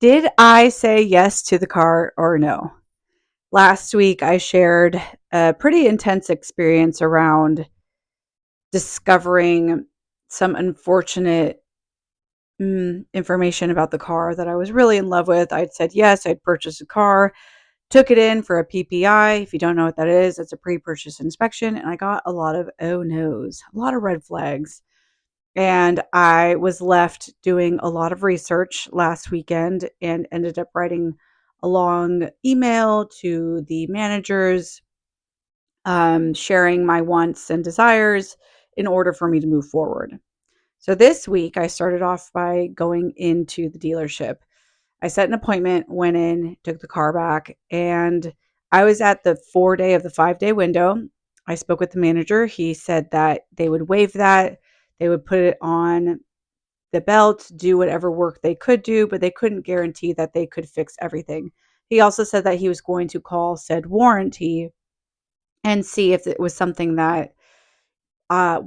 Did I say yes to the car or no? Last week, I shared a pretty intense experience around discovering some unfortunate information about the car that I was really in love with. I'd said yes, I'd purchased a car, took it in for a PPI. If you don't know what that is, it's a pre purchase inspection. And I got a lot of oh no's, a lot of red flags. And I was left doing a lot of research last weekend and ended up writing a long email to the managers, sharing my wants and desires in order for me to move forward. So this week, I started off by going into the dealership. I set an appointment, went in, took the car back, and I was at the 4 day of the 5 day window. I spoke with the manager. He said that they would waive that. They would put it on the belt, do whatever work they could do, but they couldn't guarantee that they could fix everything. He also said that he was going to call said warranty and see if it was something that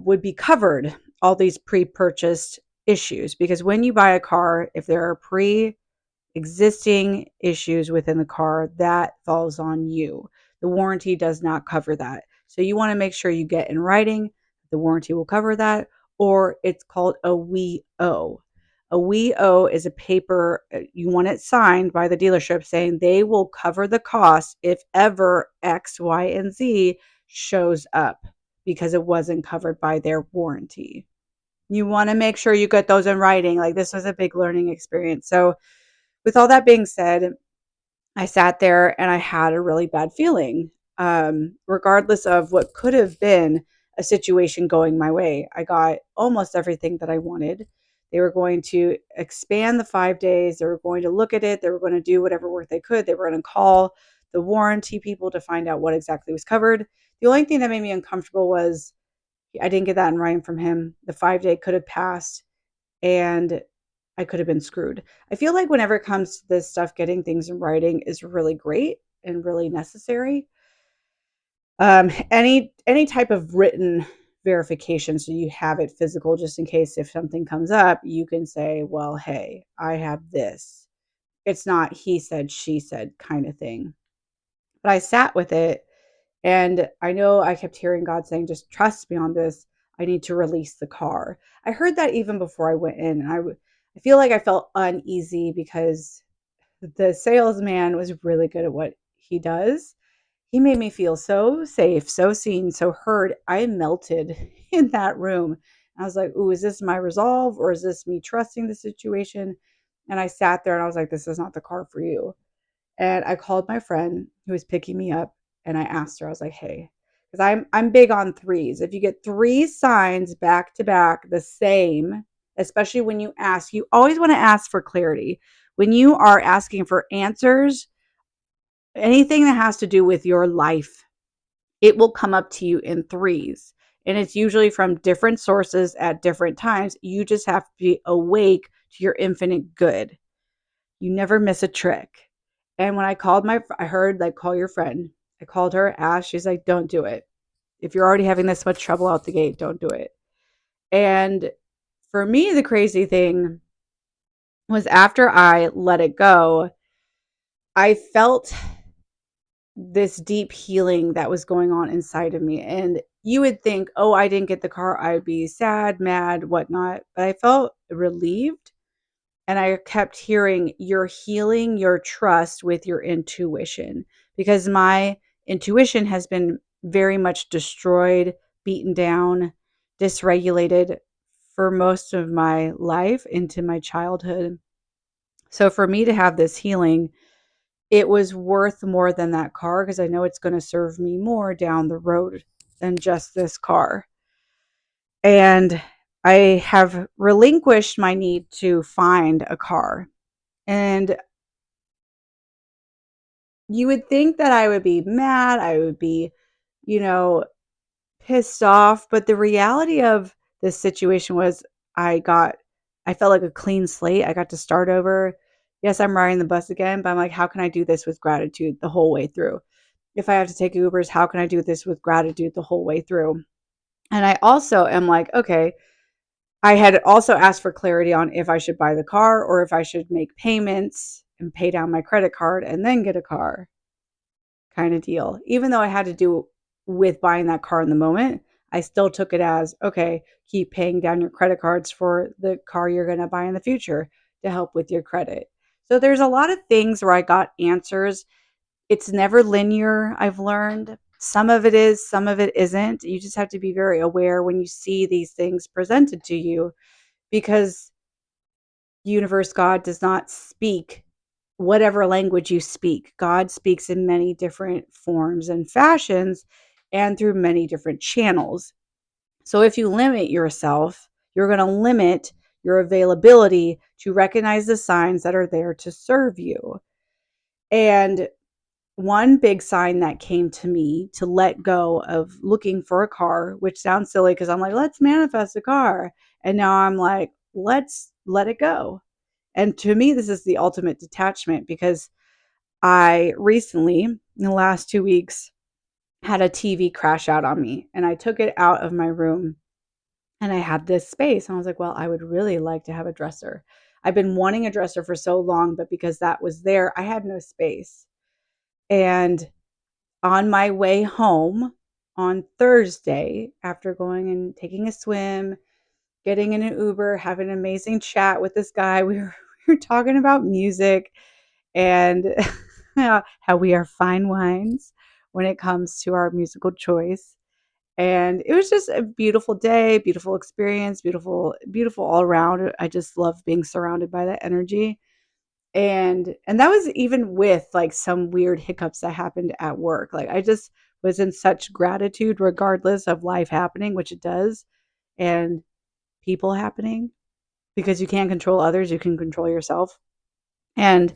would be covered, all these pre purchased issues. Because when you buy a car, if there are pre existing issues within the car, that falls on you. The warranty does not cover that. So you want to make sure you get in writing the warranty will cover that, or it's called a we owe. A we owe is a paper you want it signed by the dealership saying they will cover the cost if ever X, Y, and Z shows up because it wasn't covered by their warranty. You want to make sure you get those in writing. Like, this was a big learning experience. So with all that being said, I sat there and I had a really bad feeling, regardless of what could have been a situation going my way. I got almost everything that I wanted. They were going to expand the 5 days. They were going to look at it. They were going to do whatever work they could. They were going to call the warranty people to find out what exactly was covered. The only thing that made me uncomfortable was I didn't get that in writing from him. The 5 day could have passed and I could have been screwed. I feel like whenever it comes to this stuff, getting things in writing is really great and really necessary. Any type of written verification, so you have it physical, just in case if something comes up, you can say, "Well, hey, I have this." It's not he said, she said kind of thing. But I sat with it, and I know I kept hearing God saying, "Just trust me on this. I need to release the car." I heard that even before I went in, and I feel like I felt uneasy because the salesman was really good at what he does. He made me feel so safe, so seen, so heard. I melted in that room. I was like, "Ooh, is this my resolve or is this me trusting the situation?" And I sat there and I was like, "This is not the car for you." And I called my friend who was picking me up and I asked her, I was like, "Hey," because I'm big on threes. If you get three signs back to back the same, especially when you ask, you always want to ask for clarity. When you are asking for answers, anything that has to do with your life, it will come up to you in threes. And it's usually from different sources at different times. You just have to be awake to your infinite good. You never miss a trick. And when I heard like, call your friend. I called her, asked, she's like, don't do it. If you're already having this much trouble out the gate, don't do it. And for me, the crazy thing was after I let it go, I felt this deep healing that was going on inside of me. And you would think, oh, I didn't get the car, I would be sad, mad, whatnot. But I felt relieved. And I kept hearing, you're healing your trust with your intuition, because my intuition has been very much destroyed, beaten down, dysregulated for most of my life into my childhood. So for me to have this healing, it was worth more than that car, because I know it's going to serve me more down the road than just this car. And I have relinquished my need to find a car. And you would think that I would be mad, I would be, you know, pissed off, but the reality of this situation was I felt like a clean slate. I got to start over. Yes, I'm riding the bus again, but I'm like, how can I do this with gratitude the whole way through? If I have to take Ubers, how can I do this with gratitude the whole way through? And I also am like, okay, I had also asked for clarity on if I should buy the car or if I should make payments and pay down my credit card and then get a car kind of deal. Even though I had to do with buying that car in the moment, I still took it as, okay, keep paying down your credit cards for the car you're going to buy in the future to help with your credit. So there's a lot of things where I got answers. It's never linear, I've learned. Some of it is, some of it isn't. You just have to be very aware when you see these things presented to you, because universe, God does not speak whatever language you speak. God speaks in many different forms and fashions and through many different channels. So if you limit yourself, you're going to limit your availability to recognize the signs that are there to serve you. And one big sign that came to me to let go of looking for a car, which sounds silly because I'm like, let's manifest a car. And now I'm like, let's let it go. And to me, this is the ultimate detachment, because I recently, in the last 2 weeks, had a TV crash out on me, and I took it out of my room, and I had this space. And I was like, well, I would really like to have a dresser. I've been wanting a dresser for so long, but because that was there, I had no space. And on my way home on Thursday, after going and taking a swim, getting in an Uber, having an amazing chat with this guy, we were talking about music and how we are fine wines when it comes to our musical choice. And it was just a beautiful day, beautiful experience, beautiful all around. I just love being surrounded by that energy. And that was even with like some weird hiccups that happened at work. Like I just was in such gratitude regardless of life happening, which it does, and people happening, because you can't control others, you can control yourself. And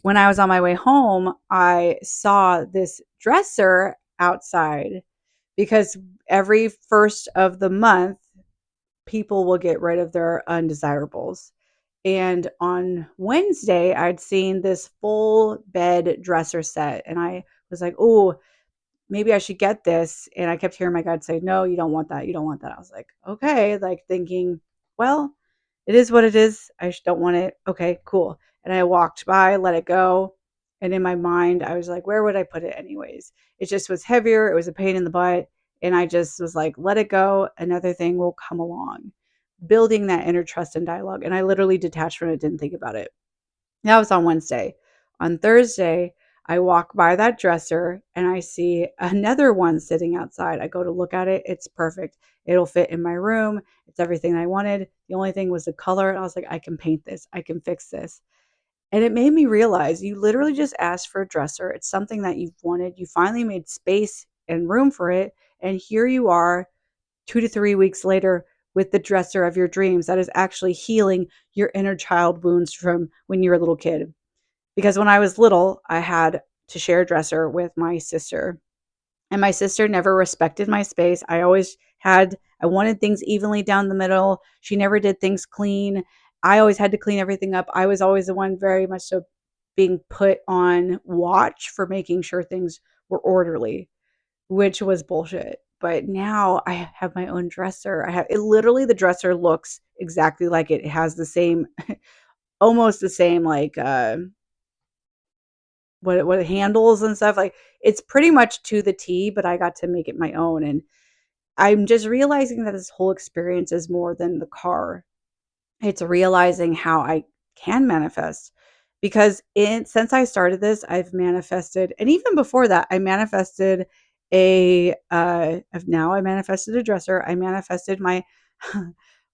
when I was on my way home, I saw this dresser outside, because every first of the month, people will get rid of their undesirables. And on Wednesday, I'd seen this full bed dresser set, and I was like, oh, maybe I should get this. And I kept hearing my God say, no, you don't want that. You don't want that. I was like, okay, like thinking, well, it is what it is. I don't want it. Okay, cool. And I walked by, let it go. And in my mind, I was like, where would I put it anyways? It just was heavier. It was a pain in the butt. And I just was like, let it go. Another thing will come along. Building that inner trust and dialogue. And I literally detached from it, didn't think about it. That was on Wednesday. On Thursday, I walk by that dresser and I see another one sitting outside. I go to look at it. It's perfect. It'll fit in my room. It's everything I wanted. The only thing was the color. And I was like, I can paint this. I can fix this. And it made me realize you literally just asked for a dresser. It's something that you've wanted. You finally made space and room for it. And here you are 2 to 3 weeks later with the dresser of your dreams that is actually healing your inner child wounds from when you were a little kid. Because when I was little, I had to share a dresser with my sister. And my sister never respected my space. I wanted things evenly down the middle. She never did things clean. I always had to clean everything up. I was always the one very much so being put on watch for making sure things were orderly, which was bullshit. But now I have my own dresser. I have it literally, the dresser looks exactly like it. It has the same, almost the same, like what it handles and stuff. Like it's pretty much to the T, but I got to make it my own. And I'm just realizing that this whole experience is more than the car. It's realizing how I can manifest, because since I started this, I've manifested, and even before that, I manifested now I manifested a dresser. I manifested my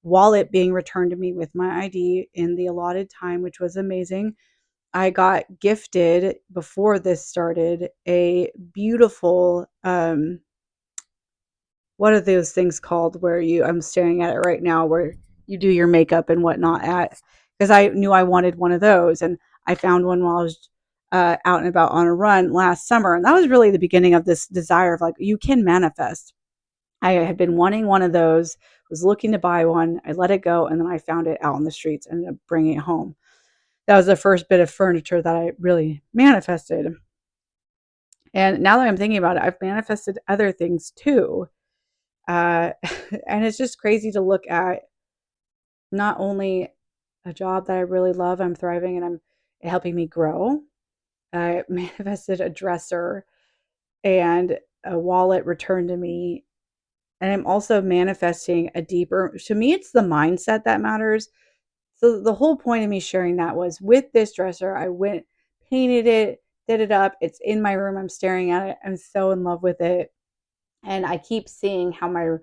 wallet being returned to me with my ID in the allotted time, which was amazing. I got gifted before this started a beautiful what are those things called where I'm staring at it right now, where you do your makeup and whatnot at, because I knew I wanted one of those, and I found one while I was out and about on a run last summer, and that was really the beginning of this desire of like, you can manifest. I had been wanting one of those, was looking to buy one. I let it go, and then I found it out on the streets and ended up bringing it home. That was the first bit of furniture that I really manifested. And now that I'm thinking about it, I've manifested other things too. Uh, and it's just crazy to look at not only a job that I really love, I'm thriving, and I'm helping me grow. I manifested a dresser and a wallet returned to me. And I'm also manifesting a deeper, to me, it's the mindset that matters. So the whole point of me sharing that was with this dresser, I went, painted it, did it up. It's in my room. I'm staring at it. I'm so in love with it. And I keep seeing how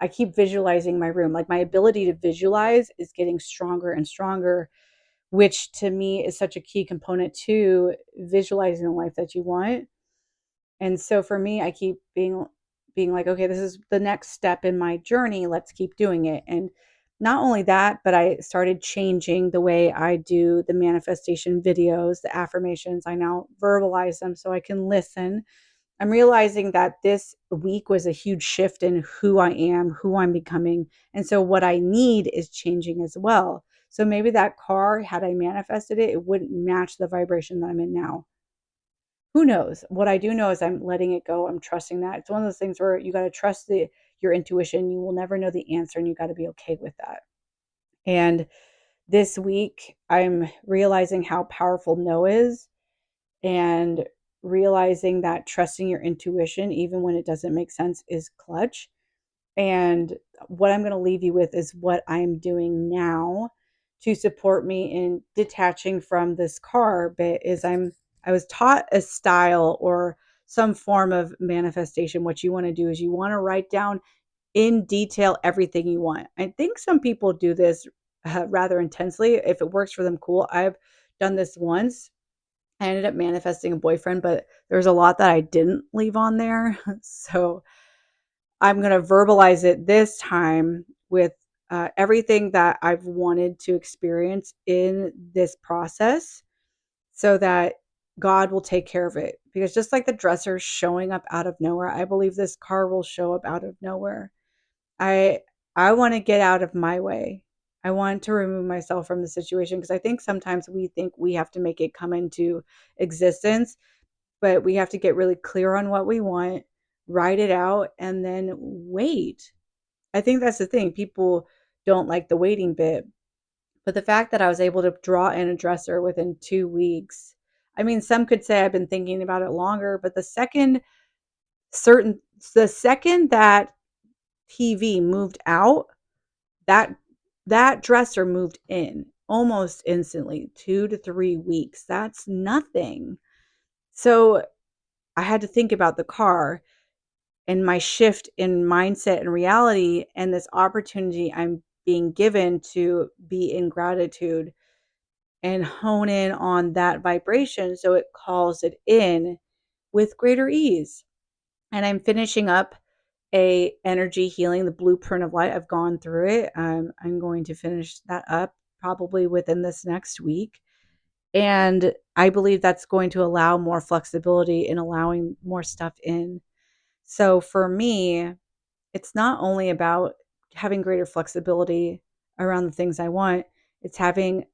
I keep visualizing my room. Like my ability to visualize is getting stronger and stronger, which to me is such a key component to visualizing the life that you want. And so for me, I keep being like, okay, this is the next step in my journey. Let's keep doing it. And not only that, but I started changing the way I do the manifestation videos, the affirmations. I now verbalize them so I can listen. I'm realizing that this week was a huge shift in who I am, who I'm becoming. And so what I need is changing as well. So maybe that car, had I manifested it, it wouldn't match the vibration that I'm in now. Who knows? What I do know is I'm letting it go. I'm trusting that. It's one of those things where you got to trust your intuition. You will never know the answer and you got to be okay with that. And this week I'm realizing how powerful no is, and realizing that trusting your intuition even when it doesn't make sense is clutch. And what I'm going to leave you with is what I'm doing now to support me in detaching from this car bit is I was taught a style or some form of manifestation. What you want to do is you want to write down in detail everything you want. I think some people do this rather intensely. If it works for them, cool. I've done this once. I ended up manifesting a boyfriend, but there's a lot that I didn't leave on there. So I'm going to verbalize it this time with everything that I've wanted to experience in this process so that God will take care of it. Because just like the dresser showing up out of nowhere, I believe this car will show up out of nowhere. I I want to get out of my way. I want to remove myself from the situation because I think sometimes we think we have to make it come into existence, but we have to get really clear on what we want, write it out, and then wait. I think that's the thing. People don't like the waiting bit. But the fact that I was able to draw in a dresser within 2 weeks, I mean, some could say I've been thinking about it longer, but certain, the second that TV moved out, that that dresser moved in almost instantly, 2 to 3 weeks. That's nothing. So I had to think about the car and my shift in mindset and reality and this opportunity I'm being given to be in gratitude and hone in on that vibration so it calls it in with greater ease. And I'm finishing up a energy healing, the blueprint of light. I've gone through it. I'm going to finish that up probably within this next week. And I believe that's going to allow more flexibility in allowing more stuff in. So for me, it's not only about having greater flexibility around the things I want, it's having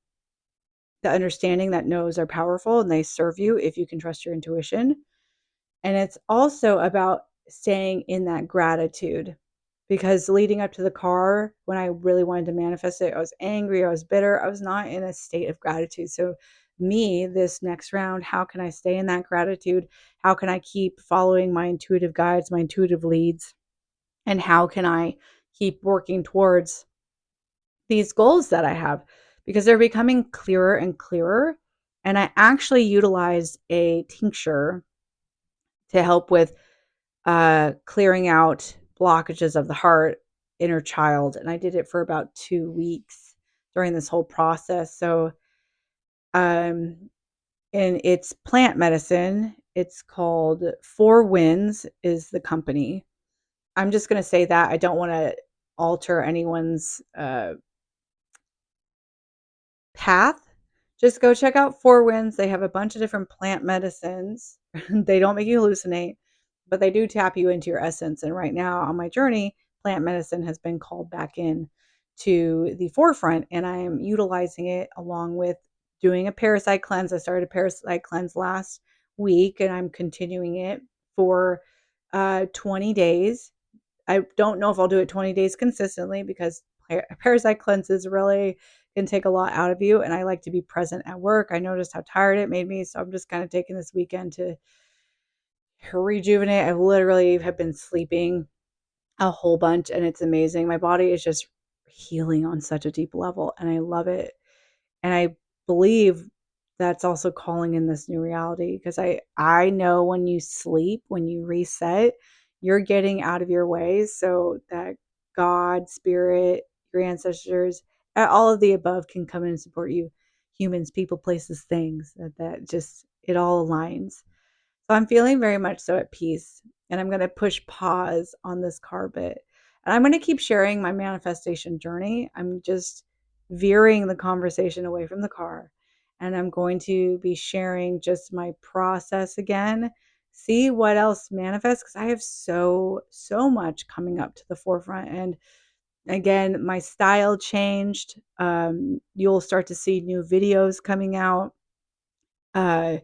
the understanding that no's are powerful and they serve you if you can trust your intuition. And it's also about staying in that gratitude because leading up to the car, when I really wanted to manifest it, I was angry, I was bitter, I was not in a state of gratitude. So, me, this next round, how can I stay in that gratitude? How can I keep following my intuitive guides, my intuitive leads? And how can I keep working towards these goals that I have? Because they're becoming clearer and clearer. And I actually utilized a tincture to help with clearing out blockages of the heart, inner child. And I did it for about 2 weeks during this whole process. So, um, and it's plant medicine. It's called Four Winds is the company. I'm just going to say that I don't want to alter anyone's path. Just go check out Four Winds. They have a bunch of different plant medicines. They don't make you hallucinate, but they do tap you into your essence. And right now on my journey, plant medicine has been called back in to the forefront, and I am utilizing it along with doing a parasite cleanse. I started a parasite cleanse last week, and I'm continuing it for 20 days. I don't know if I'll do it 20 days consistently because parasite cleanses really can take a lot out of you. And I like to be present at work. I noticed how tired it made me. So I'm just kind of taking this weekend to rejuvenate. I literally have been sleeping a whole bunch and it's amazing. My body is just healing on such a deep level and I love it. And I believe that's also calling in this new reality because I know when you sleep, when you reset, you're getting out of your ways so that God, spirit, your ancestors, all of the above can come in and support you. Humans, people, places, things, that just it all aligns. So I'm feeling very much so at peace. And I'm going to push pause on this car bit. And I'm going to keep sharing my manifestation journey. I'm just veering the conversation away from the car. And I'm going to be sharing just my process again. See what else manifests because I have so much coming up to the forefront. And again, my style changed. You'll start to see new videos coming out uh,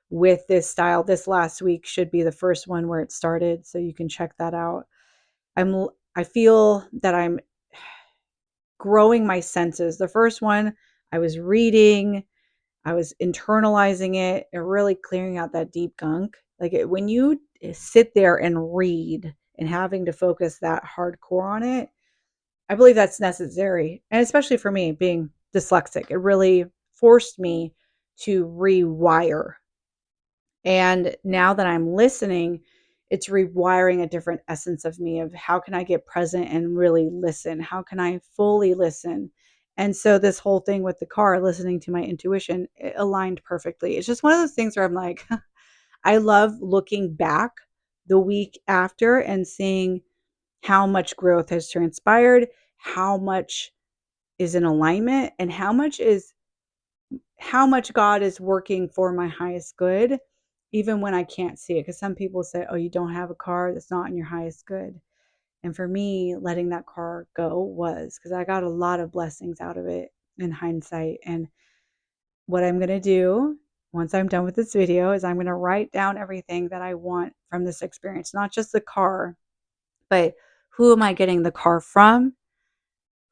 with this style. This last week should be the first one where it started, so you can check that out. I feel that I'm growing my senses. The first one, I was reading, I was internalizing it and really clearing out that deep gunk. Like when you sit there and read and having to focus that hardcore on it, I believe that's necessary. And especially for me being dyslexic, it really forced me to rewire. And now that I'm listening, it's rewiring a different essence of me of how can I get present and really listen? How can I fully listen? And so this whole thing with the car, listening to my intuition, it aligned perfectly. It's just one of those things where I'm like, I love looking back the week after and seeing how much growth has transpired, how much is in alignment, and how much God is working for my highest good, even when I can't see it. Because some people say, oh, you don't have a car that's not in your highest good. And for me, letting that car go was because I got a lot of blessings out of it in hindsight. And what I'm going to do once I'm done with this video is I'm going to write down everything that I want from this experience, not just the car, but who am I getting the car from?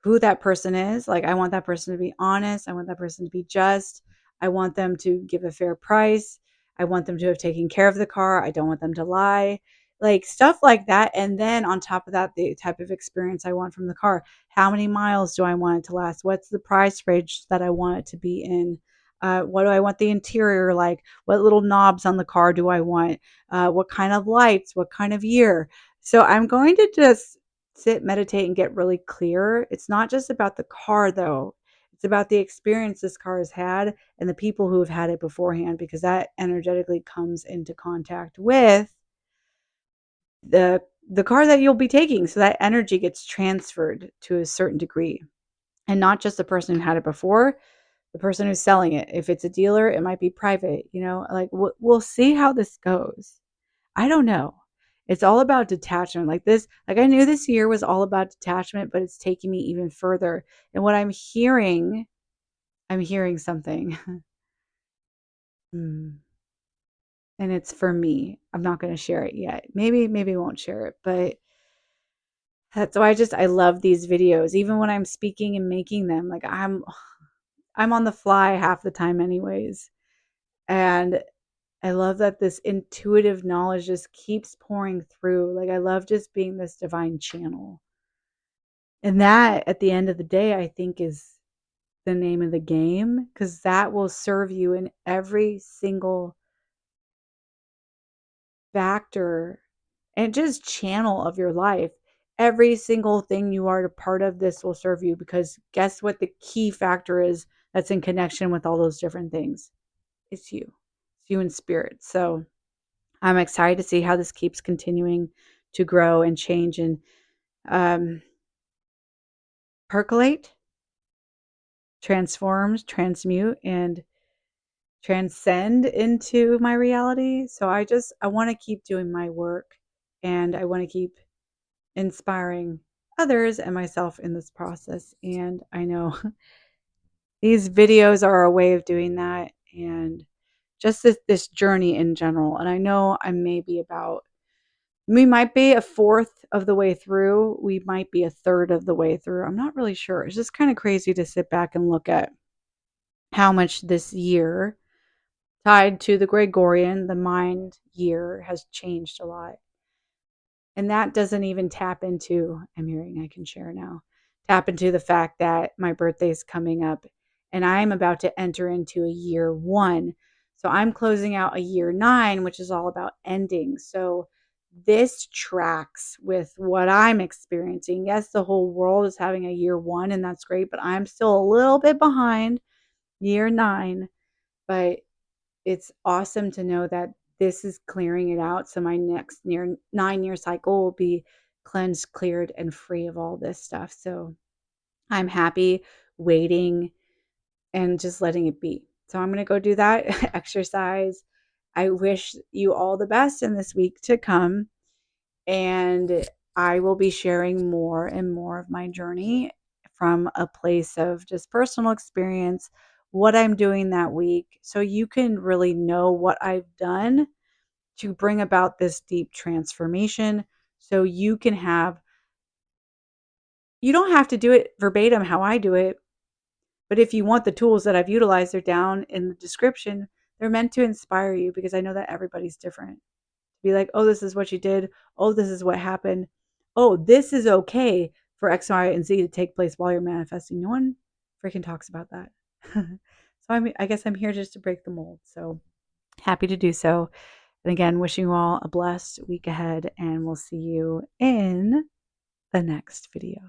Who that person is. Like, I want that person to be honest. I want that person to be just. I want them to give a fair price. I want them to have taken care of the car. I don't want them to lie. Like stuff like that. And then on top of that, the type of experience I want from the car. How many miles do I want it to last? What's the price range that I want it to be in? What do I want the interior like? What little knobs on the car do I want? What kind of lights? What kind of year? So I'm going to just sit, meditate, and get really clear. It's not just about the car, though. It's about the experience this car has had and the people who have had it beforehand, because that energetically comes into contact with the car that you'll be taking. So that energy gets transferred to a certain degree, and not just the person who had it before, the person who's selling it. If it's a dealer, it might be private. Like we'll see how this goes. I don't know. It's all about detachment. Like I knew this year was all about detachment, but it's taking me even further. And what I'm hearing something. Hmm. And it's for me. I'm not going to share it yet. Maybe I won't share it, but that's why I love these videos. Even when I'm speaking and making them, like I'm on the fly half the time anyways. And I love that this intuitive knowledge just keeps pouring through. Like I love just being this divine channel. And that, at the end of the day, I think is the name of the game, because that will serve you in every single factor and just channel of your life. Every single thing you are a part of, this will serve you, because guess what the key factor is that's in connection with all those different things? It's you. It's you in spirit. So I'm excited to see how this keeps continuing to grow and change and um, percolate, transform, transmute, and transcend into my reality. So I want to keep doing my work, and I want to keep inspiring others and myself in this process. And I know these videos are a way of doing that, and just this journey in general. And I know I may be about We might be a fourth of the way through. We might be a third of the way through. I'm not really sure. It's just kind of crazy to sit back and look at how much this year, tied to the Gregorian, the mind year, has changed a lot. And that doesn't even tap into, I'm hearing I can share now, tap into the fact that my birthday is coming up and I'm about to enter into a year one. So I'm closing out a year nine, which is all about ending. So this tracks with what I'm experiencing. Yes, the whole world is having a year one, and that's great, but I'm still a little bit behind year nine. But it's awesome to know that this is clearing it out. So my next near 9 year cycle will be cleansed, cleared, and free of all this stuff. So I'm happy waiting and just letting it be. So I'm going to go do that exercise. I wish you all the best in this week to come. And I will be sharing more and more of my journey from a place of just personal experience, what I'm doing that week, so you can really know what I've done to bring about this deep transformation. So you don't have to do it verbatim how I do it, but if you want the tools that I've utilized, they're down in the description. They're meant to inspire you because I know that everybody's different. Be like, oh, this is what you did. Oh, this is what happened. Oh, this is okay for X, Y, and Z to take place while you're manifesting. No one freaking talks about that. I guess I'm here just to break the mold. So happy to do so. And again, wishing you all a blessed week ahead, and we'll see you in the next video.